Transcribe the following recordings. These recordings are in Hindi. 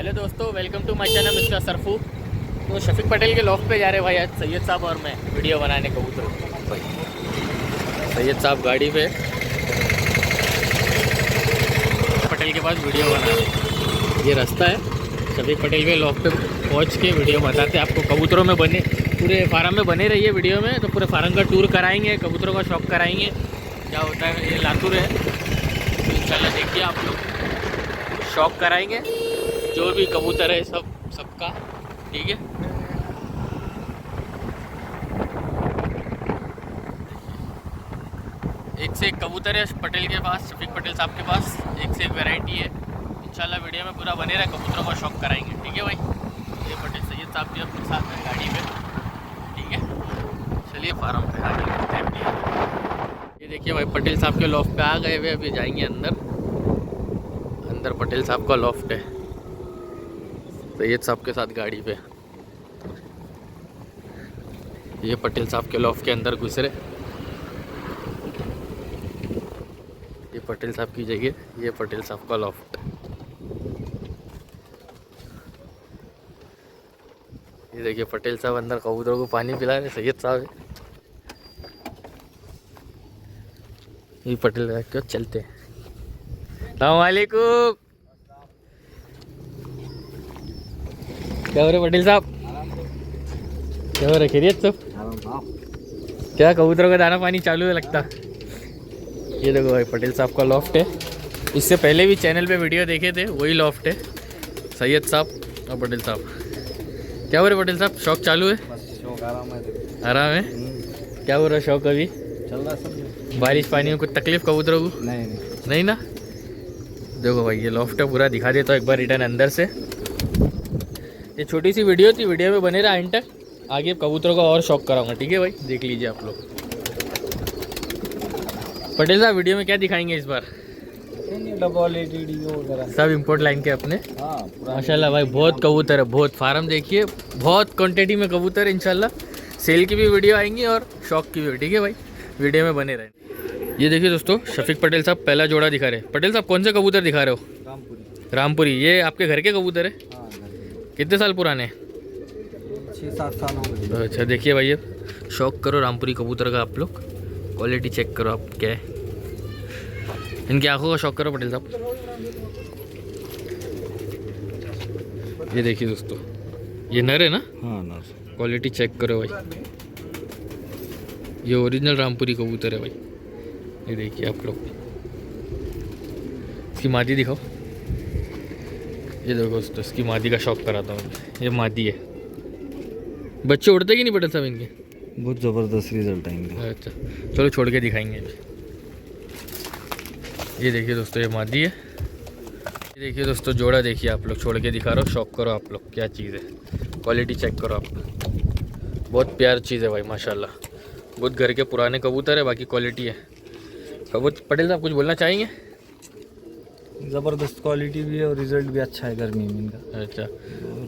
हेलो दोस्तों, welcome to my channel mister Sarfu. तो शफीक पटेल के लॉफ्ट पे जा रहे भाई आज सैयद साहब और मैं वीडियो बनाने कबूतर भाई। सैयद साहब गाड़ी पे पटेल के पास वीडियो बना रहे। ये रास्ता है शफीक पटेल के लॉफ्ट पे पहुंच के वीडियो बताते आपको। कबूतरों में बने पूरे फार्म में बने रहिए वीडियो में, तो पूरे फार्म का टूर कराएंगे, कबूतरों का शौक कराएंगे क्या होता है। ये लातूर है, तो इंशाल्लाह देखिए आप लोग, शौक कराएंगे जो भी कबूतर है सबका, ठीक है। एक से एक कबूतर है पटेल के पास, शफीक पटेल साहब के पास, एक से एक वैरायटी है। इंशाल्लाह वीडियो में पूरा बने रहा, कबूतरों का शौक कराएंगे, ठीक है भाई। ये पटेल सैयद साहब भी अपने साथ हैं गाड़ी पे, ठीक है। चलिए फार्म पे आगे बढ़ते हैं। ये देखिए भाई पटेल साहब के लॉफ्ट पे आ गए हुए, अभी जाएंगे अंदर। अंदर पटेल साहब का लॉफ्ट है, सैयद साहब के साथ गाड़ी पे। ये पटेल साहब के लॉफ्ट के अंदर घुस रहे। ये पटेल साहब की जगह, ये पटेल साहब का लॉफ्ट। ये देखिए पटेल साहब अंदर कबूतरों को पानी पिला रहे, सैयद साहब ये पटेल साहब क्यों चलते हैं। अस्सलाम वालेकुम, क्या हो रहे पटेल साहब, क्या हो रहा, खैरियत सब? क्या कबूतरों का दाना पानी चालू है लगता। ये देखो भाई पटेल साहब का लॉफ्ट है। इससे पहले भी चैनल पे वीडियो देखे थे, वही लॉफ्ट है। सैयद साहब और पटेल साहब, क्या हो रहा है पटेल साहब, शौक चालू है? शौक आराम है। क्या हो रहा है शौक अभी? चल रहा सब। बारिश पानी में कुछ तकलीफ कबूतरों को? नहीं ना। देखो भाई ये लॉफ्ट है, पूरा दिखा देता हूँ एक बार रिटर्न अंदर से। ये छोटी सी वीडियो थी, वीडियो में बने रहा एंड तक, आगे कबूतरों का और शौक कराऊंगा, ठीक है भाई। देख लीजिए आप लोग। पटेल साहब वीडियो में क्या दिखाएंगे इस बार? सब इम्पोर्ट लाइन के अपने। माशाल्लाह भाई बहुत कबूतर है, बहुत फार्म देखिए, बहुत क्वांटिटी में कबूतर है। इंशाल्लाह सेल की भी वीडियो आएंगी और शौक की भी, ठीक है भाई। वीडियो में बने रहें। ये देखिए दोस्तों, शफीक पटेल साहब पहला जोड़ा दिखा रहे। पटेल साहब कौन से कबूतर दिखा रहे हो? रामपुरी। ये आपके घर के कबूतर है? कितने साल पुराने? 6-7 साल हो गए। अच्छा देखिए भाई, ये शौक करो रामपुरी कबूतर का आप लोग, क्वालिटी चेक करो आप क्या है। इनकी आंखों का शौक करो पटेल साहब। ये देखिए दोस्तों, ये नर है ना? हाँ नर। क्वालिटी चेक करो भाई, ये ओरिजिनल रामपुरी कबूतर है भाई। ये देखिए आप लोग, इसकी मादी दिखाओ। ये देखो दोस्तों, इसकी मादी का शौक कराता हूँ। ये मादी है। बच्चे उड़ते कि नहीं पटेल साहब इनके? बहुत ज़बरदस्त रिजल्ट आएंगे। अच्छा चलो छोड़ के दिखाएंगे। ये देखिए दोस्तों, ये मादी है। ये देखिए दोस्तों, जोड़ा देखिए आप लोग, छोड़ के दिखा रहा हूँ, शौक करो आप लोग क्या चीज़ है, क्वालिटी चेक करो आप। बहुत प्यार चीज़ है भाई माशाल्लाह। बहुत घर के पुराने कबूतर है, बाकी क्वालिटी है। बहुत पटेल साहब कुछ बोलना चाहेंगे? ज़बरदस्त क्वालिटी भी है और रिजल्ट भी अच्छा है गर्मी में इनका। अच्छा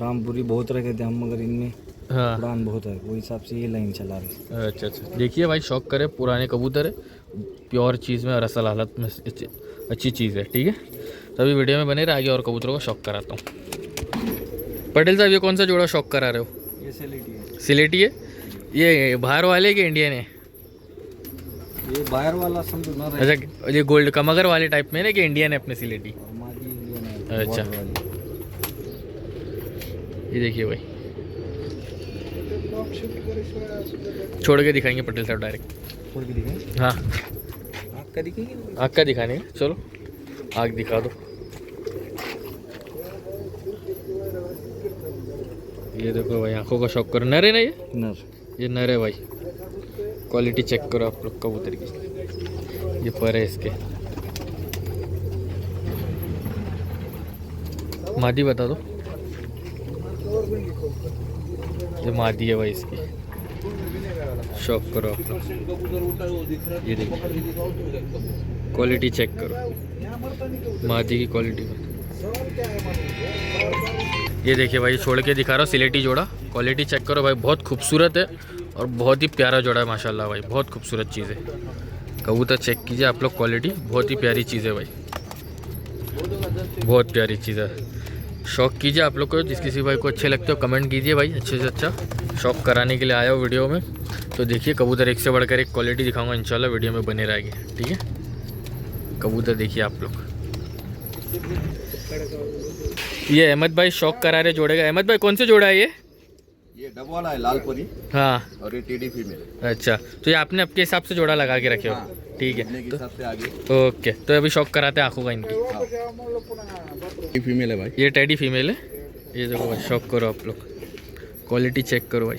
रामपुरी बहुत रखे थे हम, मगर इनमें हाँ उड़ान बहुत है, वो हिसाब से ये लाइन चला रहे। अच्छा देखिए भाई, शौक करे, पुराने कबूतर है, प्योर चीज़ में और असल हालत में अच्छी चीज़ है, ठीक है। तभी वीडियो में बने रहे, आगे और कबूतरों का शौक कराता हूँ। पटेल साहब ये कौन सा जोड़ा शौक करा रहे हो? ये सिलेटी है। सिलेटी है। ये बाहर वाले के इंडियन है? ये बाहर वाला समझो ना। अच्छा ये गोल्ड कमगर वाले टाइप में ना, कि इंडियन है अपने सिलेटी? अच्छा ये देखिए भाई, छोड़ के दिखाएंगे पटेल साहब डायरेक्ट। छोड़ के दिखाएं? हाँ आँख का दिखेंगे? आँख का दिखाने, चलो आँख दिखा दो। ये देखो भाई, आंखों का शौक करो। नर है ना ये? नर। ये नर है भाई। क्वालिटी चेक करो आप लोग कबूतर की। ये पर है इसके। मादी बता दो। ये मादी है भाई इसकी, शौक करो आप लोग। ये देखिए क्वालिटी चेक करो, मादी की क्वालिटी। ये देखिए भाई, छोड़ के दिखा रहा हूँ सिलेटी जोड़ा, क्वालिटी चेक करो भाई, बहुत खूबसूरत है और बहुत ही प्यारा जोड़ा है माशाल्लाह भाई, बहुत खूबसूरत चीज़ है। कबूतर चेक कीजिए आप लोग, क्वालिटी बहुत ही प्यारी चीज़ है भाई, बहुत प्यारी चीज़ है। शौक कीजिए आप लोग को, जिस किसी भाई को अच्छे लगते हो कमेंट कीजिए भाई, अच्छे से अच्छा शौक कराने के लिए आया हो वीडियो में। तो देखिए कबूतर एक से बढ़कर एक क्वालिटी दिखाऊंगा इंशाल्लाह, वीडियो में बने रहेगी। ठीक है, कबूतर देखिए आप लोग। ये अहमद भाई शौक करा रहे जोड़े का। अहमद भाई कौन से जोड़ा है ये डब वाला है लाल परी हाँ और ये टेडी फीमेल। अच्छा, तो ये आपने आपके हिसाब से जोड़ा लगा के रखे हो। ठीक है, के हिसाब से आगे ओके। तो अभी शौक कराते हैं आंखों का इनकी। ये फीमेल है भाई। ये टेडी फीमेल है। ये देखो भाई, शौक करो आप लोग, क्वालिटी चेक करो भाई।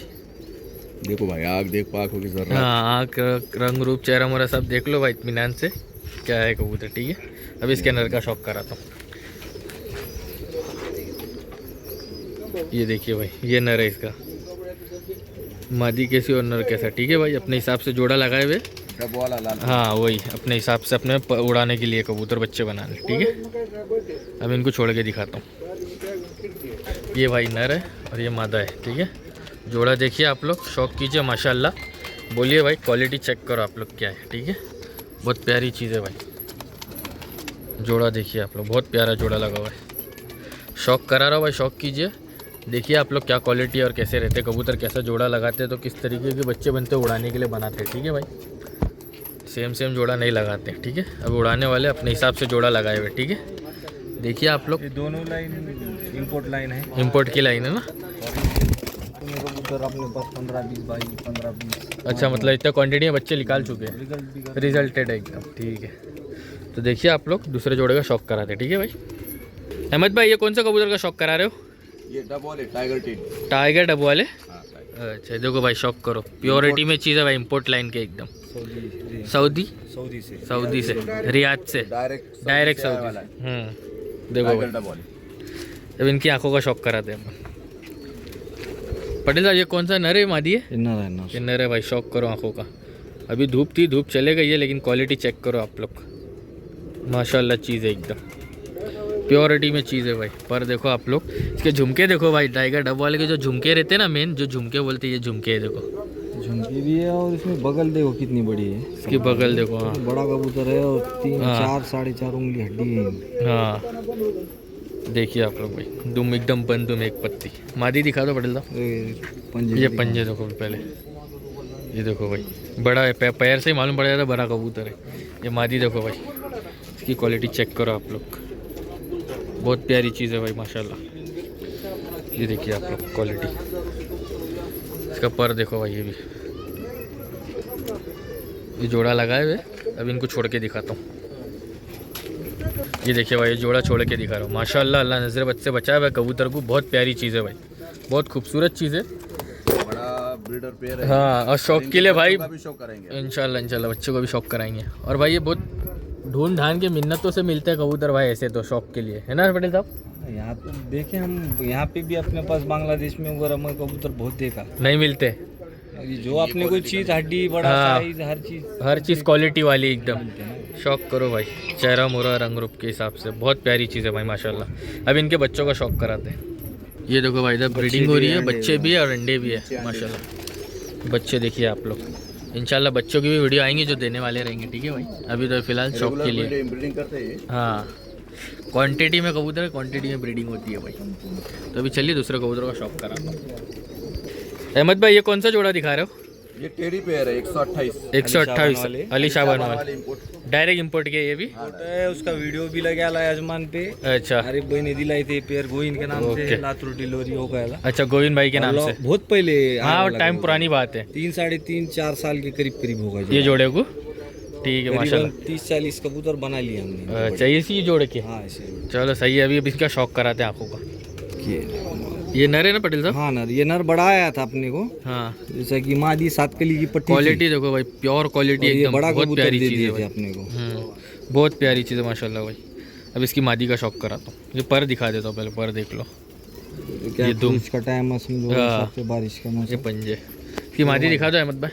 देखो भाई आग देख पाखों की जरूरत। हाँ, आँख रंग रूप चेहरा मोरा सब देख लो भाई इत्मीनान से, क्या है कबूतर। ठीक है, अभी इसके नर का शौक कराता हूँ। ये देखिए भाई, ये नर है इसका, मादी कैसी और नर कैसा। ठीक है भाई, अपने हिसाब से जोड़ा लगाए हुए। डब वाला लाल। हाँ वही, अपने हिसाब से अपने उड़ाने के लिए कबूतर बच्चे बनाने। ठीक है, अब इनको छोड़ के दिखाता हूँ। ये भाई नर है और ये मादा है। ठीक है, जोड़ा देखिए आप लोग, शौक कीजिए माशाल्लाह। बोलिए भाई, क्वालिटी चेक करो आप लोग क्या है। ठीक है, बहुत प्यारी चीज़ है भाई। जोड़ा देखिए आप लोग, बहुत प्यारा जोड़ा लगा हुआ है। शौक करा रहा हो भाई, शौक कीजिए। देखिए आप लोग क्या क्वालिटी और कैसे रहते कबूतर, कैसा जोड़ा लगाते हैं तो किस तरीके के बच्चे बनते उड़ाने के लिए बनाते हैं। ठीक है भाई, सेम जोड़ा नहीं लगाते। ठीक है, अब उड़ाने वाले अपने हिसाब से जोड़ा लगाए हुए। ठीक है, देखिए आप लोग। ये दोनों लाइन इंपोर्ट लाइन है। इंपोर्ट की लाइन है ना। कबूतर अपने पास 15-20 भाई 15-20। अच्छा, मतलब इतना क्वांटिटी में बच्चे निकाल चुके हैं, रिजल्ट भी कर। रिजल्टेड है एकदम। ठीक है, तो देखिए आप लोग दूसरे जोड़े का शौक कराते हैं। ठीक है भाई, अहमद भाई ये कौन सा कबूतर का शौक करा रहे हो? ये डब वाले टाइगर टेडी। टाइगर डब वाले। हाँ, टाइगर। अच्छा देखो भाई, शौक करो, प्योरिटी में चीज़ है भाई, इंपोर्ट लाइन के एकदम। सऊदी सऊदी से, रियाद से डायरेक्ट सऊदी से। देखो भाई, टाइगर डब वाले। अब इनकी आंखों का शौक कराते हैं अपन। पटेल साहब ये कौन सा नर है, मादी है? ये नर है भाई, शौक करो आंखों का। अभी धूप थी, धूप चले गई है, लेकिन क्वालिटी चेक करो आप लोग, माशाल्लाह चीज़ है एकदम, प्योरिटी में चीज़ है भाई। पर देखो आप लोग, इसके झुमके देखो भाई, टाइगर डब वाले के जो झुमके रहते हैं ना, मेन जो झुमके बोलते हैं, ये झुमके है देखो। झुमकी भी है और इसमें बगल देखो कितनी बड़ी है। इसकी बगल देखो। हाँ बड़ा कबूतर है और 3-4 साढ़े 4 उंगली हड्डी है। हाँ, देखिए आप लोग भाई, दुम एकदम बंद, दुम एक पत्ती। मादी दिखा दो पटेल साहब। ये पंजे देखो पहले, ये देखो भाई, बड़ा है, पैर से ही मालूम पड़ जाता है बड़ा कबूतर है। ये मादी देखो भाई, इसकी क्वालिटी चेक करो आप लोग, बहुत प्यारी चीज़ है भाई माशाल्लाह। ये देखिए आप लोग क्वालिटी, इसका पर देखो भाई। ये भी ये जोड़ा लगाए हुए, अब इनको छोड़ के दिखाता हूँ। ये देखिए भाई, ये जोड़ा छोड़ के दिखा रहा हूँ। माशाल्लाह, अल्लाह नजर बद से बचाया हुआ कबूतर को, बहुत प्यारी चीज़ है भाई, बहुत खूबसूरत चीज़ है। बड़ा ब्रीडर पेयर है। हाँ, और शौक के लिए भाई भी शौक करेंगे इंशाल्लाह बच्चों को भी शौक कराएंगे। और भाई ये बहुत ढूंढ ढांड के मिन्नतों से मिलते हैं कबूतर भाई, ऐसे तो शौक के लिए, है ना पटेल साहब? यहाँ पे देखे हम, यहाँ पे भी अपने पास बांग्लादेश में वगैरह में कबूतर बहुत देखा, नहीं मिलते। ये जो अपने को चीज़ हड्डी बड़ा हाँ। साइज हर चीज़ क्वालिटी वाली एकदम। शौक करो भाई, चेहरा मोरा रंग रूप के हिसाब से बहुत प्यारी चीज़ है भाई माशाल्लाह। अब इनके बच्चों का शौक कराते हैं। ये देखो भाई, इधर ब्रीडिंग हो रही है, बच्चे भी है और अंडे भी है माशाल्लाह। बच्चे देखिए आप लोग, इंशाल्लाह बच्चों की भी वीडियो आएंगी जो देने वाले रहेंगे। ठीक है भाई, अभी तो फिलहाल शौक के लिए। ब्रीडिंग करते हैं। हाँ, क्वांटिटी में कबूतर, क्वांटिटी में ब्रीडिंग होती है भाई। तो अभी चलिए दूसरे कबूतर का शौक कराता हूँ। अहमद भाई ये कौन सा जोड़ा दिखा रहे हो? ये टेडी पेयर है 128। 128 अली शाबान वाले, वाले इंपोर्ट। डायरेक्ट इंपोर्ट के। ये भी है, उसका वीडियो भी लगा ला आजमान पे। अच्छा अरे बहने दिलाई थे पेयर गोविंद के नाम ओके। से, लातूर डिलोरी हो गया। अच्छा, गोविंद भाई के नाम से। बहुत पहले। हाँ, टाइम पुरानी बात है, 3-3.5-4 साल के करीब होगा ये जोड़े को। ठीक है माशाल्लाह, 30-40 कबूतर बना लिए हमने। अच्छा इसी जोड़े के। हाँ ऐसे। चलो सही है, अभी इसका शौक कराते हैं आंखों का। ये नर है ना पटेल साहब? हाँ नर, ये नर बड़ा आया था अपने को। हाँ, जैसा कि मादी 7 कली की पट्टी। क्वालिटी देखो भाई, प्योर क्वालिटी एकदम, बड़ा बहुत कबूतर प्यारी दे चीज़ है दिए थे भाई। अपने को। बहुत प्यारी चीज़ है माशाल्लाह भाई। अब इसकी मादी का शौक कराता हूँ। ये पर दिखा देता हूँ, पहले पर देख लो। तो क्या ये दुम। बारिश का टाइम है, समझो हाँ। सबसे बारिश का ये मौसम। पंजे, इसकी मादी दिखा दो अहमद भाई।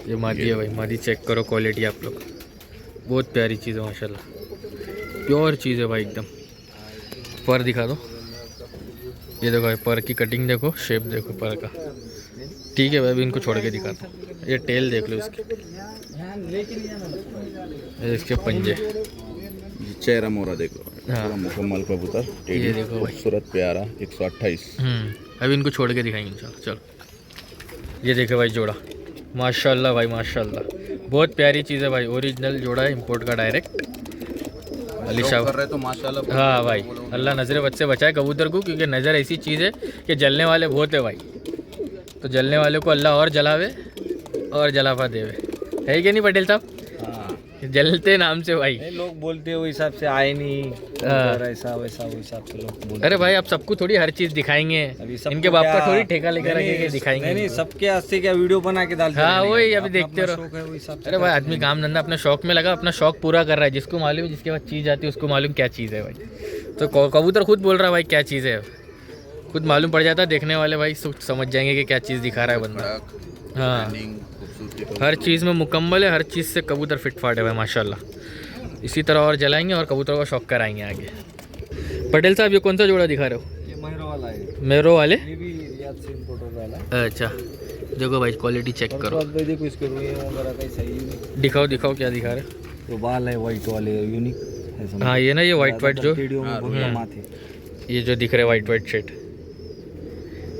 ये मादी है भाई, मादी चेक करो क्वालिटी आप लोग, बहुत प्यारी चीज़ है माशाल्लाह, प्योर चीज़ है भाई एकदम। पर दिखा दो, ये देखो भाई, पर की कटिंग देखो, शेप देखो पर का। ठीक है भाई, अभी इनको छोड़ के दिखाता हूँ। ये टेल देख लो इसके, ये इसके पंजे, चेहरा मोरा देख लो। हाँ पूरा मुकम्मल कबूतर ये टेडी देखो भाई। खूबसूरत प्यारा 128। अभी इनको छोड़ के दिखाएंगे इंशाल्लाह। चलो ये देखो भाई जोड़ा, माशाल्लाह भाई माशाल्लाह, बहुत प्यारी चीज़ है भाई। ओरिजिनल जोड़ा है, इंपोर्ट का डायरेक्ट। अली शौक शाह कर रहे तो माशाल्लाह। हाँ भाई, अल्लाह नज़र बद से बचाए कबूतर को, क्योंकि नज़र ऐसी चीज़ है कि जलने वाले बहुत है भाई। तो जलने वाले को अल्लाह और जलावे और जलाफा देवे, है कि नहीं पटेल साहब? हाँ जलते नाम से भाई। नहीं, लोग बोलते हैं वो हिसाब से आए नहीं हाँ। और ऐसा वैसा वो हिसाब से लोग बोलते अरे भाई आप सबको थोड़ी हर चीज़ दिखाएंगे, अभी सबको इनके बाप का क्या- थोड़ी ठेका लेकर नहीं, रखेंगे दिखाएंगे नहीं नहीं इनको। सबके हाथ से क्या वीडियो बना के डालते हाँ, रहने वही का। अभी अपना- देखते अपना रहो। शौक है, वो हिसाब से अरे भाई करते आदमी हैं। काम धंधा अपने शौक में लगा, अपना शौक पूरा कर रहा है। जिसको मालूम है, जिसके पास चीज़ आती है उसको मालूम क्या चीज़ है भाई। तो कबूतर खुद बोल रहा है भाई क्या चीज़ है, खुद मालूम पड़ जाता है। देखने वाले भाई समझ जाएंगे कि क्या चीज़ दिखा रहा है बंदा। हाँ, खूबसूरती हर चीज़ में मुकम्मल है, हर चीज़ से कबूतर फिट फाट है भाई माशाल्लाह। इसी तरह और जलाएंगे और कबूतरों का शौक कराएंगे आगे। पटेल साहब ये कौन सा जोड़ा दिखा रहे हो? ये मयूरों वाला है, मेरो वाले? ये भी रियाद से इम्पोर्ट वाला है। अच्छा देखो भाई क्वालिटी चेक और करो, बाद भाई देखो इसके रुई वगैरह का सही है। दिखाओ दिखाओ क्या दिखा रहे हो? जो बाल है वाइट वाले यूनिक है समझ। हाँ ये ना, ये वाइट वाइट जो वीडियो में बहुत हाँ। कम आते। ये जो दिख रहे वाइट वाइट शेड,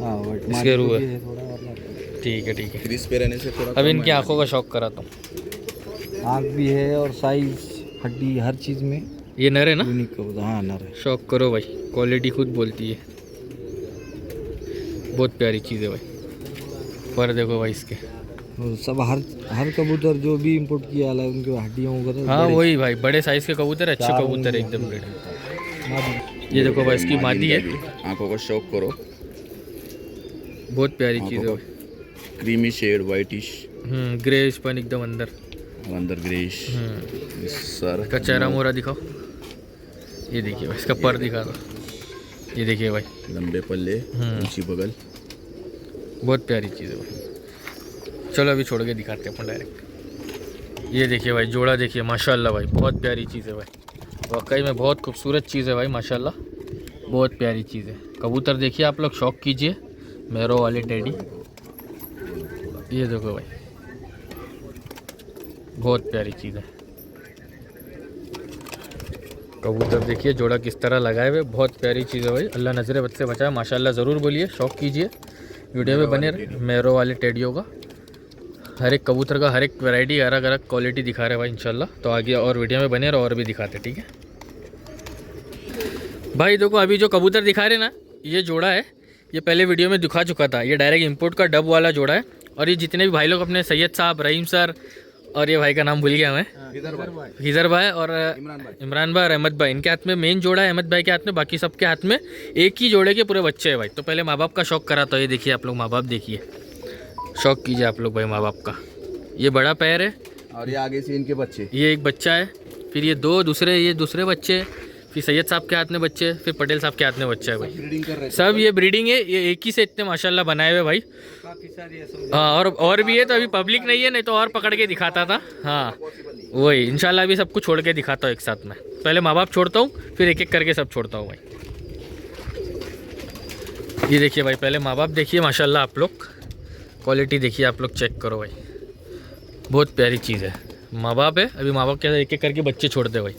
हाँ वाइट इसके रू है। थोड़ा मतलब ठीक है ठीक है। क्रीज पे रहने से थोड़ा अब कम इनकी है। आंखों का शौक कराता हूँ। आँख भी है और साइज हड्डी हर चीज़ में ये नर है ना? यूनिक कबूतर। हाँ नर है। शौक करो भाई, क्वालिटी खुद बोलती है, बहुत प्यारी चीज़ है भाई। पर देखो भाई इसके, और सब हर कबूतर जो भी इंपोर्ट किया है उनके हड्डियों वगैरह हाँ बड़े- वही भाई, बड़े साइज के कबूतर, अच्छे चार कबूतर है उंगलियां। एकदम बड़े। मादी। ये देखो भाई इसकी मादी है, आंखों का शौक करो। बहुत प्यारी चीज़ है भाई। Creamy shade whitish grey spun एकदम अंदर। और अंदर ग्रेश सर इसका चेहरा मोहरा दिखाओ, ये देखिए भाई, इसका पर दिखा दो, ये देखिए भाई, लंबे पल्ले ऊंची बगल। बहुत प्यारी चीज़ है भाई। चलो अभी छोड़ के दिखाते हैं अपन डायरेक्ट। ये देखिए भाई जोड़ा, देखिए माशाल्लाह भाई, बहुत प्यारी चीज़ है भाई, वाकई में बहुत खूबसूरत चीज़ है भाई माशाल्लाह, बहुत प्यारी चीज़ है। कबूतर देखिए आप लोग, शौक कीजिए। मेरो वाले टेडी, ये देखो भाई, बहुत प्यारी चीज़ है। कबूतर देखिए जोड़ा किस तरह लगाए हुए, बहुत प्यारी चीज़ है भाई। अल्लाह नज़र बद से बचाए माशाल्लाह, ज़रूर बोलिए, शौक कीजिए, वीडियो में बने रहे। मेरो वाले टेडियो का हर एक कबूतर का हर एक वैरायटी अलग अलग क्वालिटी दिखा रहे हैं भाई इंशाल्लाह। तो आगे और वीडियो में बने रहो और भी दिखाते, ठीक है भाई। देखो अभी जो कबूतर दिखा रहे ना, ये जोड़ा है, ये पहले वीडियो में दिखा चुका था। ये डायरेक्ट इंपोर्ट का डब वाला जोड़ा है। और ये जितने भी भाई लोग अपने सैयद साहब, रहीम सर, और ये भाई का नाम भूल गया मैं, हिजर भाई और इमरान भाई और अहमद भाई, इनके हाथ में मेन जोड़ा है, अहमद भाई के हाथ में, बाकी सबके हाथ में एक ही जोड़े के पूरे बच्चे हैं भाई। तो पहले माँ बाप का शौक करा, तो ये देखिए आप लोग, माँ बाप देखिए, शौक कीजिए आप लोग भाई माँ बाप का। ये बड़ा पैर है और ये आगे से इनके बच्चे। ये एक बच्चा है, फिर ये दूसरे बच्चे, फिर सैयद साहब के हाथ में बच्चे, फिर पटेल साहब के हाथ में बच्चा है भाई। ब्रीडिंग कर रहे सब ये ब्रीडिंग है, ये एक ही से इतने माशाल्लाह बनाए हुए भाई। काफी सारी है समझ। हाँ और भी है, तो अभी पब्लिक नहीं है, नहीं तो और पकड़ के दिखाता था। हाँ वही, इंशाल्लाह अभी सबको छोड़ के दिखाता हूँ एक साथ में। पहले माँ बाप छोड़ता हूँ, फिर एक एक करके सब छोड़ता हूँ भाई। ये देखिए भाई, पहले माँ बाप देखिए माशाल्लाह आप लोग, क्वालिटी देखिए आप लोग, चेक करो भाई, बहुत प्यारी चीज़ है। माँ बाप है, अभी माँ बाप के एक एक करके बच्चे छोड़ते भाई।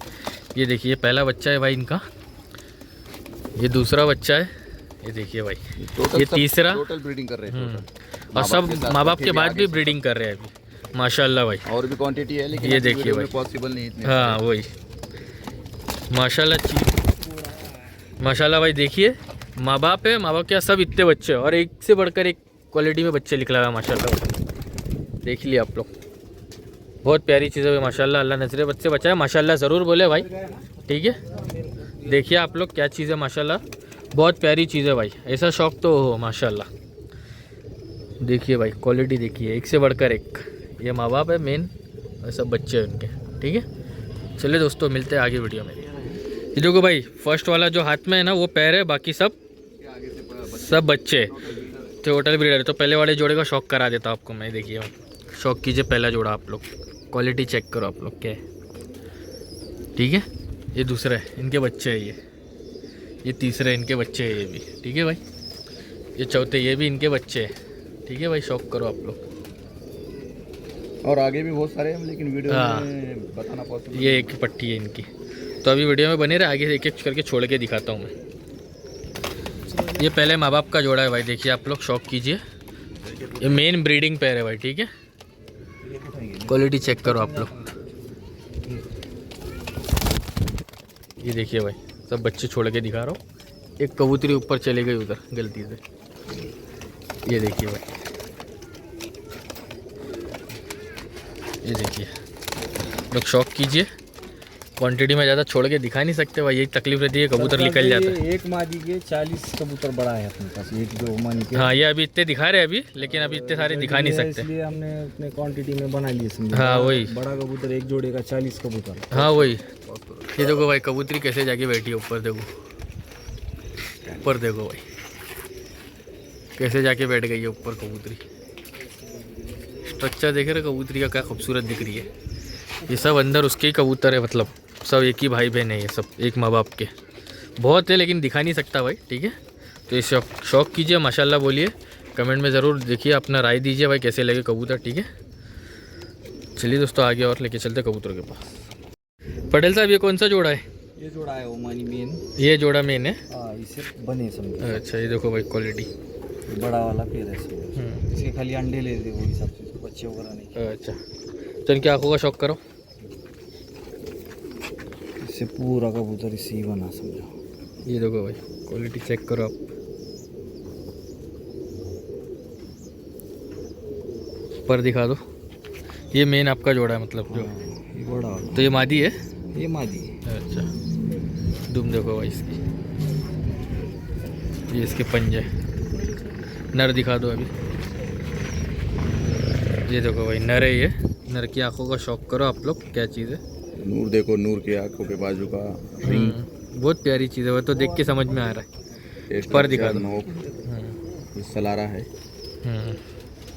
ये देखिए पहला बच्चा है भाई इनका, ये दूसरा बच्चा है, ये देखिए भाई, ये तीसरा, टोटल ब्रीडिंग कर रहे हैं total। और सब के साथ माँ बाप बच्चे के भी बाद आगे भी से। ब्रीडिंग कर रहे हैं अभी माशाल्लाह भाई। और भी क्वांटिटी है लेकिन ये अभी देखिए वीडियो में भाई। पॉसिबल नहीं इतने। हाँ वही, माशाल्लाह चीज, माशाल्लाह भाई देखिए, माँ बाप है, माँ बाप के सब इतने बच्चे हैं, और एक से बढ़कर एक क्वालिटी में बच्चे निकला हुआ है माशाल्लाह। देख लिया आप लोग, बहुत प्यारी चीज़ है माशाल्लाह। अल्लाह नजरे बद से बचाए माशाल्लाह, ज़रूर बोले भाई, ठीक है। देखिए आप लोग क्या चीज़ है माशाल्लाह, बहुत प्यारी चीज़ है भाई, ऐसा शौक तो हो माशाल्लाह। देखिए भाई क्वालिटी देखिए, एक से बढ़कर एक। ये माँ बाप है मेन, और सब बच्चे हैं उनके, ठीक है। चलिए दोस्तों, मिलते हैं आगे वीडियो में। ये देखो भाई, फर्स्ट वाला जो हाथ में है ना, वो पैर है, बाकी सब बच्चे टोटल ब्रीडर। तो पहले वाले जोड़े का शौक करा देता हूँ आपको मैं। देखिए भाई, शौक कीजिए पहला जोड़ा आप लोग, क्वालिटी चेक करो आप लोग क्या है, ठीक है। ये दूसरा है, इनके बच्चे है ये तीसरे इनके बच्चे है ये भी, ठीक है भाई। ये चौथे, ये भी इनके बच्चे है, ठीक है भाई। शौक करो आप लोग। और आगे भी बहुत सारे हैं लेकिन वीडियो हाँ। में बताना पॉसिबल। ये एक पट्टी है इनकी, तो अभी वीडियो में बने रहे, आगे एक एक करके छोड़ के दिखाता हूँ मैं। ये पहले माँ बाप का जोड़ा है भाई, देखिए आप लोग शौक कीजिए। ये मेन ब्रीडिंग पेयर है भाई, ठीक है। क्वालिटी चेक करो आप लोग। ये देखिए भाई, सब बच्चे छोड़ के दिखा रहा हूँ। एक कबूतरी ऊपर चले गई उधर गलती से, ये देखिए भाई, ये देखिए। लोग शौक कीजिए, क्वांटिटी में ज़्यादा छोड़ के दिखा नहीं सकते भाई, यही तकलीफ रहती है, कबूतर निकल जाता है। एक मादी के 40 कबूतर बड़ा है अपने पास, एक जो ओमानी के। हाँ, ये अभी इतने दिखा रहे हैं अभी, लेकिन अभी इतने सारे दिखा नहीं सकते, इसलिए हमने उतने क्वांटिटी में बना लिए समझे। हाँ वही, बड़ा कबूतर एक जोड़े का 40 कबूतर। हाँ वही। ये देखो भाई, कबूतरी कैसे जाके बैठी है ऊपर, देखो ऊपर, देखो भाई कैसे जाके बैठ गई है ऊपर कबूतरी। स्ट्रक्चर देख रहे कबूतरी का, क्या खूबसूरत दिख रही है। ये सब अंदर उसके ही कबूतर है, मतलब सब एक ही भाई बहन है, ये सब एक माँ बाप के। बहुत है लेकिन दिखा नहीं सकता भाई, ठीक है। तो ये शौक कीजिए, माशाल्लाह बोलिए, कमेंट में ज़रूर देखिए, अपना राय दीजिए भाई कैसे लगे कबूतर, ठीक है। चलिए दोस्तों, आगे और लेके चलते कबूतर के पास। पटेल साहब, ये कौन सा जोड़ा है? ये जोड़ा है ओमानी मेन। ये जोड़ा मेन है? हाँ, इसे बने समझे। अच्छा, ये देखो भाई क्वालिटी, बड़ा वाला पेड़ है इसके, खाली अंडे ले दे, वो हिसाब से बच्चे वगैरह नहीं। अच्छा, तो इनकी आँखों का शौक करो। इससे पूरा कबूतर इसी ही बना समझो। ये देखो भाई, क्वालिटी चेक करो आप। पर दिखा दो, ये मेन आपका जोड़ा है मतलब जो। ये बड़ा वाला, तो ये मादी है? ये मादी है। अच्छा, दुम देखो भाई इसकी, ये इसके पंजे। नर दिखा दो अभी, ये देखो भाई नर है ये। नर की आंखों का शौक करो आप लोग, क्या चीज़ है। नूर देखो, नूर की आंखों के बाजू का रिंग, बहुत प्यारी चीज़ है, वो तो देख के समझ में आ रहा है। पर दिखा दो। ये सलारा है,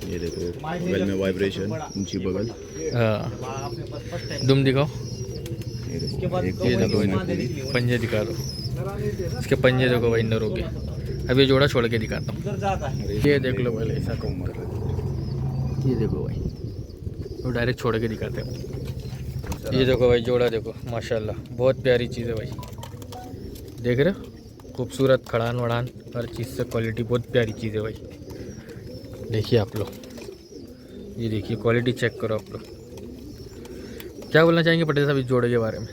ये देखो बगल में वाइब्रेशन, ऊंची बगल। हाँ, दुम दिखाओ। ये देखो, ये देखो पंजे दिखा दो, इसके पंजे देखो भाई नरों के। अभी जोड़ा छोड़ के दिखाता हूँ। ये देख लो पहले ऐसा कबूतर, ये देखो भाई, वो डायरेक्ट छोड़ के दिखाते हैं। ये देखो भाई जोड़ा, देखो माशाल्लाह, बहुत प्यारी चीज़ है भाई, देख रहे हो, खूबसूरत खड़ान वड़ान हर चीज़ से क्वालिटी, बहुत प्यारी चीज़ है भाई। देखिए आप लोग, ये देखिए क्वालिटी चेक करो आप लोग। क्या बोलना चाहेंगे पटेल साहब इस जोड़े के बारे में?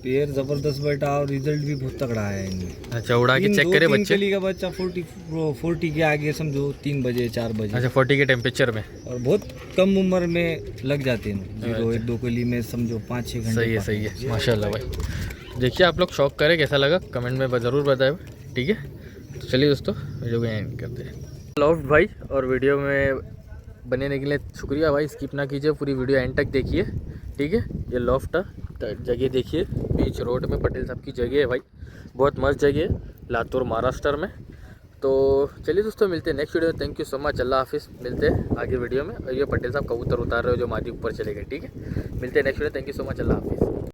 पेड़ जबरदस्त बैठा और रिजल्ट भी बहुत तगड़ा है इनमें। अच्छा, उड़ा के चेक करे बच्चे? कली का बच्चा 40 के आगे समझो 3 बजे 4 बजे। अच्छा, 40 के टेम्परेचर में, और बहुत कम उम्र में लग जाते हैं, 0-1-2 कली में समझो 5-6 घंटे। सही है माशाल्लाह भाई। देखिए आप लोग शौक करें, कैसा लगा कमेंट में ज़रूर बताएं, ठीक है। तो चलिए दोस्तों, वीडियो को एंड करते हैं। लॉफ्ट भाई, और वीडियो में बने रहने के लिए शुक्रिया भाई, स्किप ना कीजिए, पूरी वीडियो एंड तक देखिए, ठीक है। ये लॉफ्ट जगह देखिए, बीच रोड में पटेल साहब की जगह है भाई, बहुत मस्त जगह है, लातूर महाराष्ट्र में। तो चलिए दोस्तों, मिलते हैं नेक्स्ट वीडियो में। थैंक यू सो मच, अल्लाह हाफिज़। मिलते हैं आगे वीडियो में। और ये पटेल साहब कबूतर उतार रहे हो जो मादी ऊपर चले गए, ठीक है। मिलते हैं next video, thank you so much, अल्लाह हाफिज़।